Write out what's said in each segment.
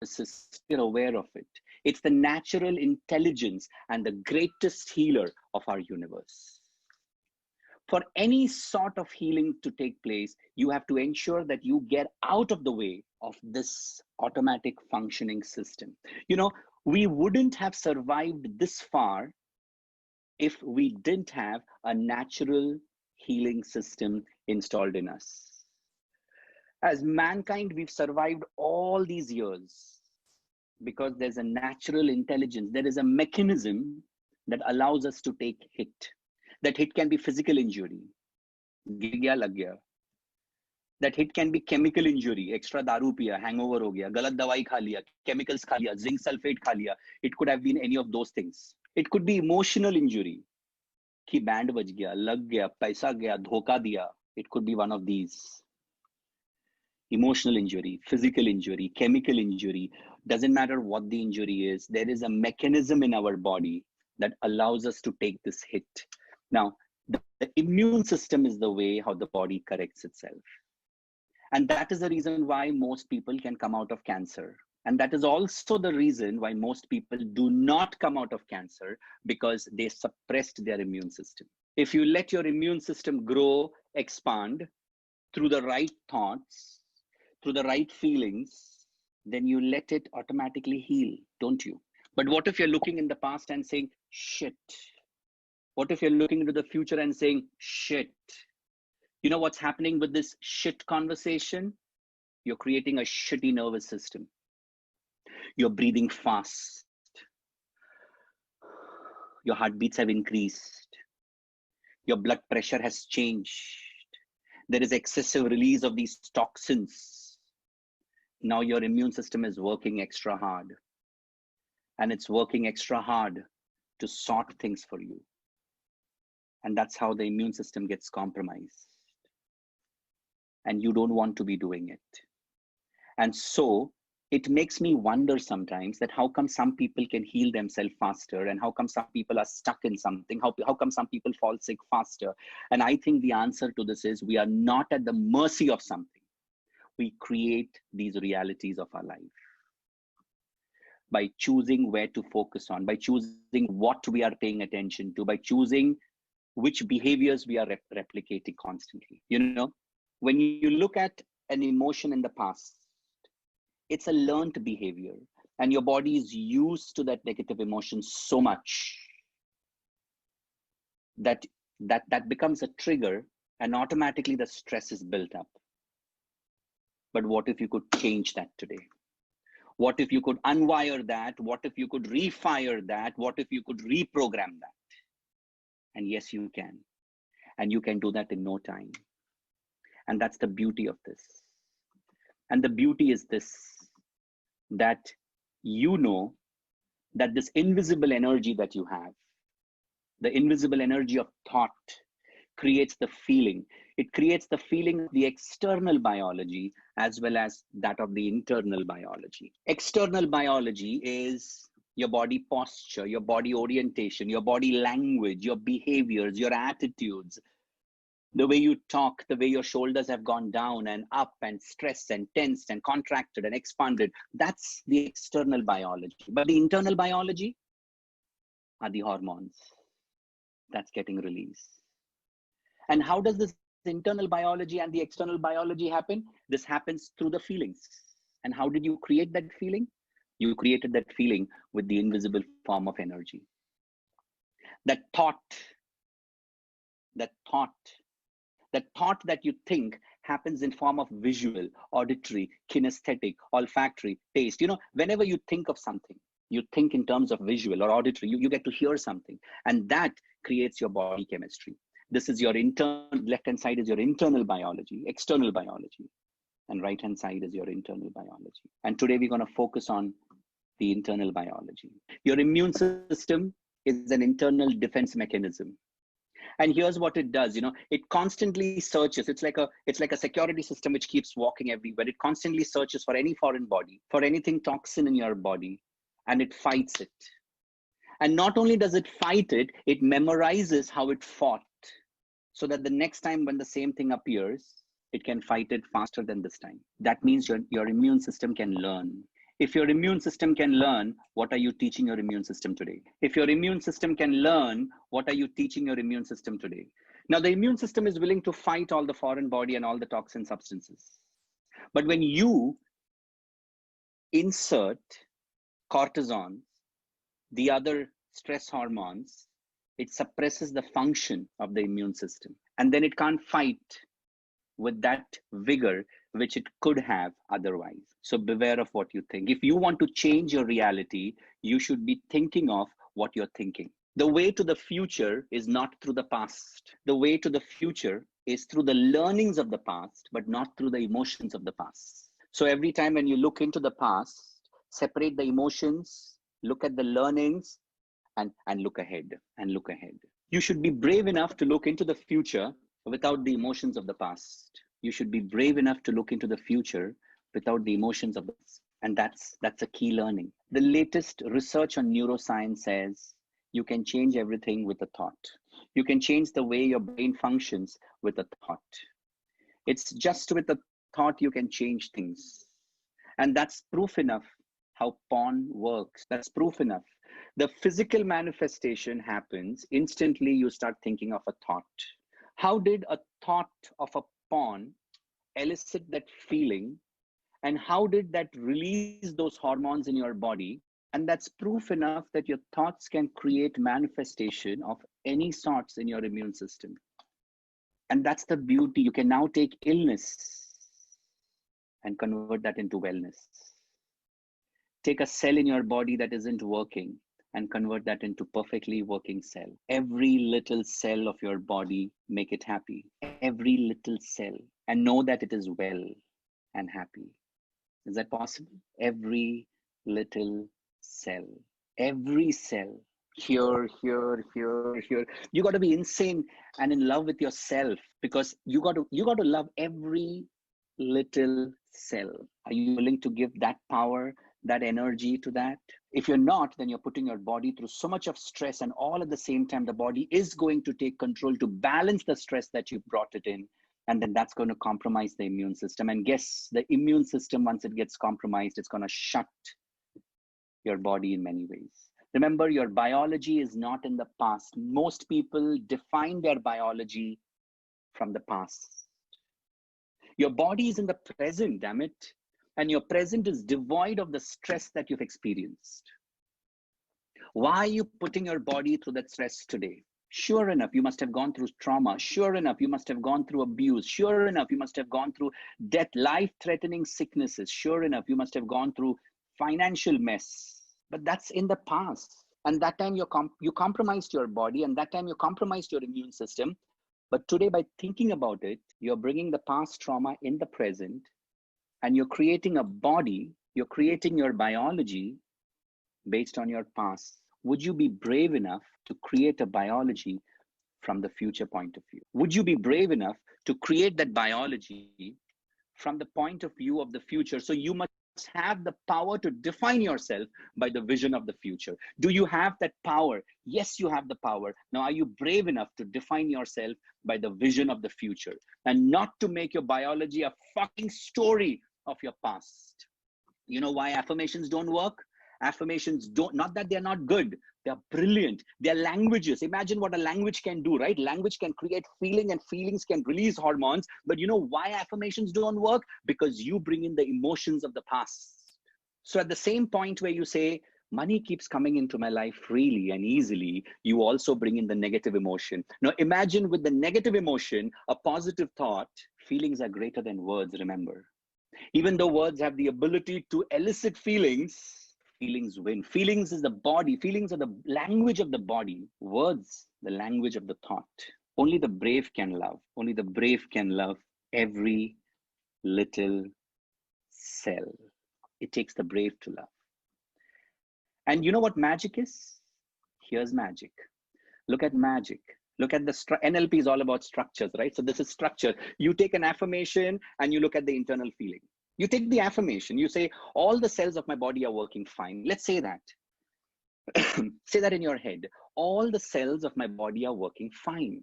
system, you're aware of it. It's the natural intelligence and the greatest healer of our universe. For any sort of healing to take place, you have to ensure that you get out of the way of this automatic functioning system. You know, we wouldn't have survived this far if we didn't have a natural healing system installed in us. As mankind, we've survived all these years because there's a natural intelligence. There is a mechanism that allows us to take hit. That hit can be physical injury, गिर गया लग गया. That hit can be chemical injury, extra दारू पिया, hangover हो गया, गलत दवाई खा लिया, chemicals खा लिया, zinc sulfate खा लिया. It could have been any of those things. It could be emotional injury, कि बैंड बज गया, लग गया, पैसा गया, धोखा दिया. It could be one of these. Emotional injury, physical injury, chemical injury, doesn't matter what the injury is. There is a mechanism in our body that allows us to take this hit. Now, the immune system is the way how the body corrects itself. And that is the reason why most people can come out of cancer. And that is also the reason why most people do not come out of cancer, because they suppressed their immune system. If you let your immune system grow, expand through the right thoughts, through the right feelings, then you let it automatically heal, don't you? But what if you're looking in the past and saying, shit? What if you're looking into the future and saying, shit? You know what's happening with this shit conversation? You're creating a shitty nervous system. You're breathing fast. Your heartbeats have increased. Your blood pressure has changed. There is excessive release of these toxins. Now your immune system is working extra hard. And it's working extra hard to sort things for you. And that's how the immune system gets compromised. And you don't want to be doing it. And so it makes me wonder sometimes that how come some people can heal themselves faster, and how come some people are stuck in something, how come some people fall sick faster. And I think the answer to this is we are not at the mercy of something. We create these realities of our life by choosing where to focus on, by choosing what we are paying attention to, by choosing which behaviors we are replicating constantly. You know, when you look at an emotion in the past, it's a learned behavior, and your body is used to that negative emotion so much that becomes a trigger, and automatically the stress is built up. But what if you could change that today? What if you could unwire that? What if you could refire that? What if you could reprogram that? And yes, you can. And you can do that in no time. And that's the beauty of this. And the beauty is this, that you know that this invisible energy that you have, the invisible energy of thought, creates the feeling. It creates the feeling of the external biology as well as that of the internal biology. External biology is your body posture, your body orientation, your body language, your behaviors, your attitudes, the way you talk, the way your shoulders have gone down and up and stressed and tensed and contracted and expanded. That's the external biology. But the internal biology are the hormones that's getting released. And how does this internal biology and the external biology happen? This happens through the feelings. And how did you create that feeling? You created that feeling with the invisible form of energy. That thought that you think happens in form of visual, auditory, kinesthetic, olfactory, taste. You know, whenever you think of something, you think in terms of visual or auditory, you get to hear something, and that creates your body chemistry. This is your left-hand side is your internal biology, external biology, and right-hand side is your internal biology. And today we're going to focus on the internal biology. Your immune system is an internal defense mechanism. And here's what it does, you know, it constantly searches. It's like a security system which keeps walking everywhere. It constantly searches for any foreign body, for anything toxin in your body, and it fights it. And not only does it fight it, it memorizes how it fought, so that the next time when the same thing appears, it can fight it faster than this time. That means your immune system can learn. If your immune system can learn, what are you teaching your immune system today? If your immune system can learn, what are you teaching your immune system today? Now, the immune system is willing to fight all the foreign body and all the toxin substances. But when you insert cortisone, the other stress hormones, it suppresses the function of the immune system. And then it can't fight with that vigor which it could have otherwise. So beware of what you think. If you want to change your reality, you should be thinking of what you're thinking. The way to the future is not through the past. The way to the future is through the learnings of the past, but not through the emotions of the past. So every time when you look into the past, separate the emotions, look at the learnings, and look ahead and look ahead. You should be brave enough to look into the future without the emotions of the past. You should be brave enough to look into the future without the emotions of the past. And that's a key learning. The latest research on neuroscience says you can change everything with a thought. You can change the way your brain functions with a thought. It's just with a thought you can change things. And that's proof enough how porn works. That's proof enough. The physical manifestation happens instantly. You start thinking of a thought. How did a thought of a porn elicit that feeling? And how did that release those hormones in your body? And that's proof enough that your thoughts can create manifestation of any sorts in your immune system. And that's the beauty. You can now take illness and convert that into wellness. Take a cell in your body that isn't working and convert that into perfectly working cell. Every little cell of your body, make it happy. Every little cell, and know that it is well and happy. Is that possible? Every little cell, every cell, here. You got to be insane and in love with yourself, because you got to love every little cell. Are you willing to give that power, that energy to that? If you're not, then you're putting your body through so much of stress, and all at the same time, the body is going to take control to balance the stress that you brought it in. And then that's going to compromise the immune system. And guess, the immune system, once it gets compromised, it's going to shut your body in many ways. Remember, your biology is not in the past. Most people define their biology from the past. Your body is in the present, damn it. And your present is devoid of the stress that you've experienced. Why are you putting your body through that stress today? Sure enough, you must have gone through trauma. Sure enough, you must have gone through abuse. Sure enough, you must have gone through death, life-threatening sicknesses. Sure enough, you must have gone through financial mess. But that's in the past. And that time you compromised your body, and that time you compromised your immune system. But today, by thinking about it, you're bringing the past trauma in the present, and you're creating a body, you're creating your biology based on your past. Would you be brave enough to create a biology from the future point of view? Would you be brave enough to create that biology from the point of view of the future? So you must have the power to define yourself by the vision of the future. Do you have that power? Yes, you have the power. Now, are you brave enough to define yourself by the vision of the future and not to make your biology a fucking story of your past? You know why affirmations don't work? Affirmations don't, not that they're not good, they're brilliant. They're languages. Imagine what a language can do, right? Language can create feeling, and feelings can release hormones. But you know why affirmations don't work? Because you bring in the emotions of the past. So at the same point where you say, money keeps coming into my life freely and easily, you also bring in the negative emotion. Now imagine with the negative emotion, a positive thought. Feelings are greater than words, remember. Even though words have the ability to elicit feelings, feelings win. Feelings is the body. Feelings are the language of the body. Words, the language of the thought. Only the brave can love. Only the brave can love every little cell. It takes the brave to love. And you know what magic is? Here's magic. Look at magic. Look at the NLP is all about structures, right? So this is structure. You take an affirmation and you look at the internal feeling. You take the affirmation, you say, all the cells of my body are working fine. Let's say that. Say that in your head. All the cells of my body are working fine.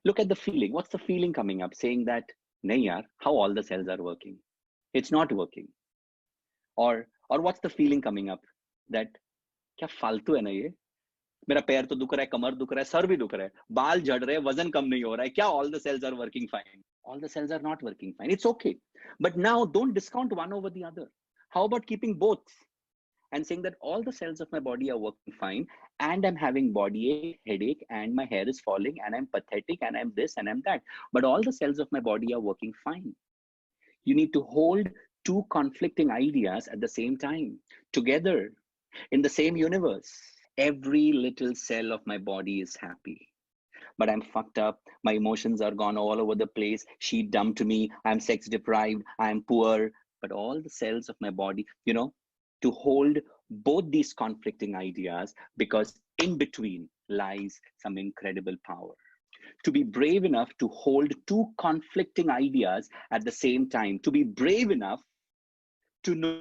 Look at the feeling. What's the feeling coming up? Saying that, nahi yaar, how all the cells are working? It's not working. Or Or what's the feeling coming up? That क्या फालतू है ना ये, मेरा पैर तो दुख रहा है, कमर दुख रहा है, सर भी दुख रहा है, बाल झड़ रहे हैं, वजन कम नहीं हो रहा है, क्या all the cells are working fine? All the cells are not working fine. It's okay. But now don't discount one over the other. How about keeping both and saying that all the cells of my body are working fine and I'm having body ache, headache, and my hair is falling and I'm pathetic and I'm this and I'm that. But all the cells of my body are working fine. You need to hold two conflicting ideas at the same time, together, in the same universe. Every little cell of my body is happy, but I'm fucked up. My emotions are gone all over the place. She dumped me. I'm sex deprived. I'm poor. But all the cells of my body, to hold both these conflicting ideas, because in between lies some incredible power. To be brave enough to hold two conflicting ideas at the same time, to be brave enough to know,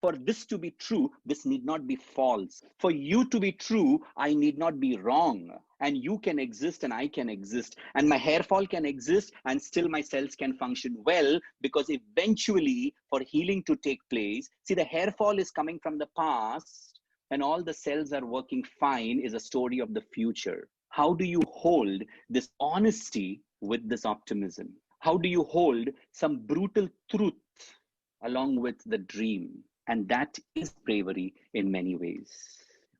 for this to be true, this need not be false. For you to be true, I need not be wrong. And you can exist and I can exist. And my hair fall can exist and still my cells can function well, because eventually for healing to take place, see, the hair fall is coming from the past and all the cells are working fine is a story of the future. How do you hold this honesty with this optimism? How do you hold some brutal truth along with the dream? And that is bravery in many ways.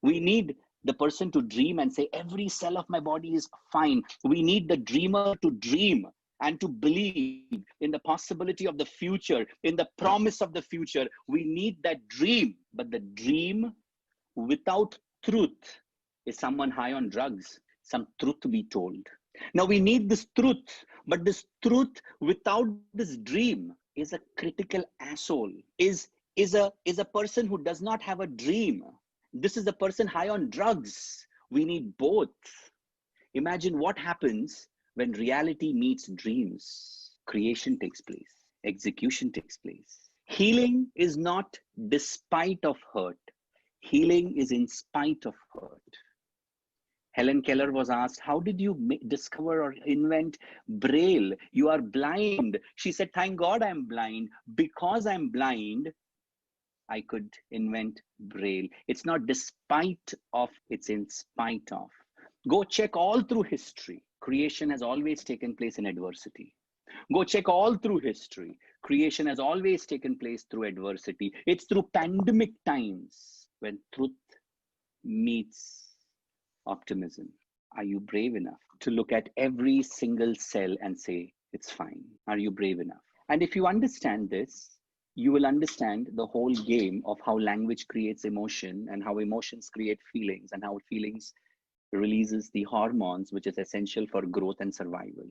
We need the person to dream and say, every cell of my body is fine. We need the dreamer to dream and to believe in the possibility of the future, in the promise of the future. We need that dream. But the dream without truth is someone high on drugs, some truth to be told. Now we need this truth, but this truth without this dream is a critical asshole, is a person who does not have a dream. This is a person high on drugs. We need both. Imagine what happens when reality meets dreams. Creation takes place. Execution takes place. Healing is not despite of hurt. Healing is in spite of hurt. Helen Keller was asked, how did you discover or invent Braille? You are blind. She said, thank God I'm blind. Because I'm blind, I could invent Braille. It's not despite of, it's in spite of. Go check all through history. Creation has always taken place in adversity. Go check all through history. Creation has always taken place through adversity. It's through pandemic times when truth meets optimism. Are you brave enough to look at every single cell and say, it's fine? Are you brave enough? And if you understand this, you will understand the whole game of how language creates emotion and how emotions create feelings and how feelings releases the hormones, which is essential for growth and survival.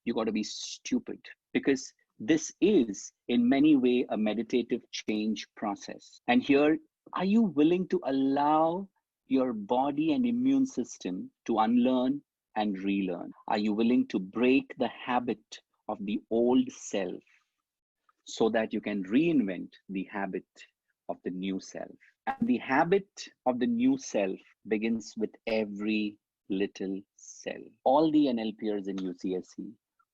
You got to be stupid, because this is in many ways a meditative change process. And here, are you willing to allow your body and immune system to unlearn and relearn? Are you willing to break the habit of the old self so that you can reinvent the habit of the new self? And the habit of the new self begins with every little cell. All the NLPers in UCSC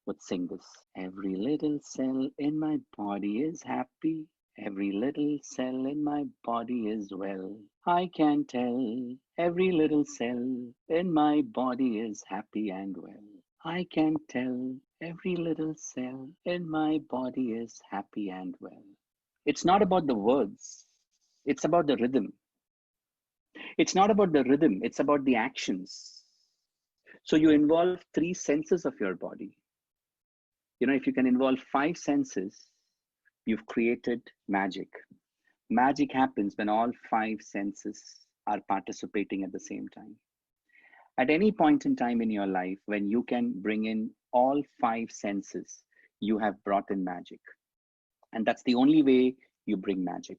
would sing this. Every little cell in my body is happy. Every little cell in my body is well. I can tell. Every little cell in my body is happy and well. I can tell. Every little cell in my body is happy and well. It's not about the words. It's about the rhythm. It's not about the rhythm. It's about the actions. So you involve 3 senses of your body. If you can involve 5 senses, you've created magic. Magic happens when all 5 senses are participating at the same time. At any point in time in your life, when you can bring in all 5 senses, you have brought in magic. And that's the only way you bring magic.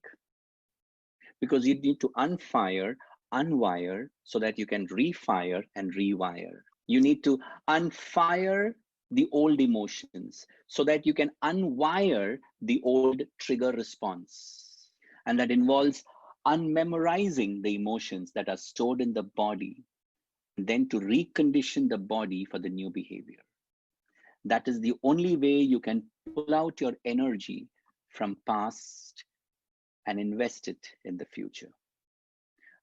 Because you need to unfire, unwire, so that you can refire and rewire. You need to unfire the old emotions so that you can unwire the old trigger response. And that involves unmemorizing the emotions that are stored in the body, and then to recondition the body for the new behavior. That is the only way you can pull out your energy from past and invest it in the future.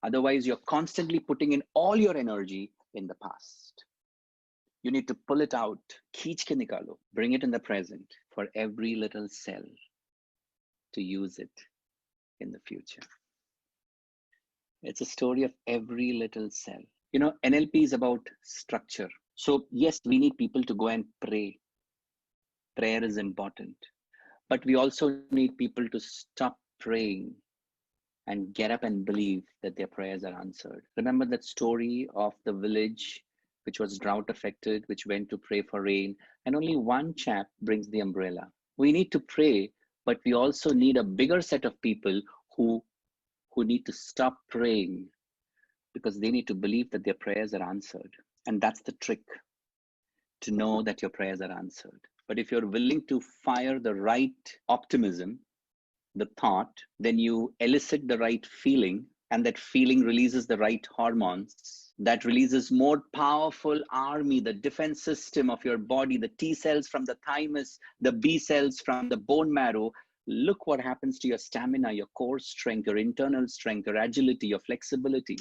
Otherwise, you're constantly putting in all your energy in the past. You need to pull it out, खींच के निकालो, bring it in the present for every little cell to use it in the future. It's a story of every little cell. You know, NLP is about structure. So yes, we need people to go and pray. Prayer is important. But we also need people to stop praying and get up and believe that their prayers are answered. Remember that story of the village which was drought affected, which went to pray for rain, and only one chap brings the umbrella. We need to pray, but we also need a bigger set of people who need to stop praying because they need to believe that their prayers are answered. And that's the trick, to know that your prayers are answered. But if you're willing to fire the right optimism, the thought, then you elicit the right feeling, and that feeling releases the right hormones. That releases more powerful army, the defense system of your body, the T cells from the thymus, the B cells from the bone marrow. Look what happens to your stamina, your core strength, your internal strength, your agility, your flexibility.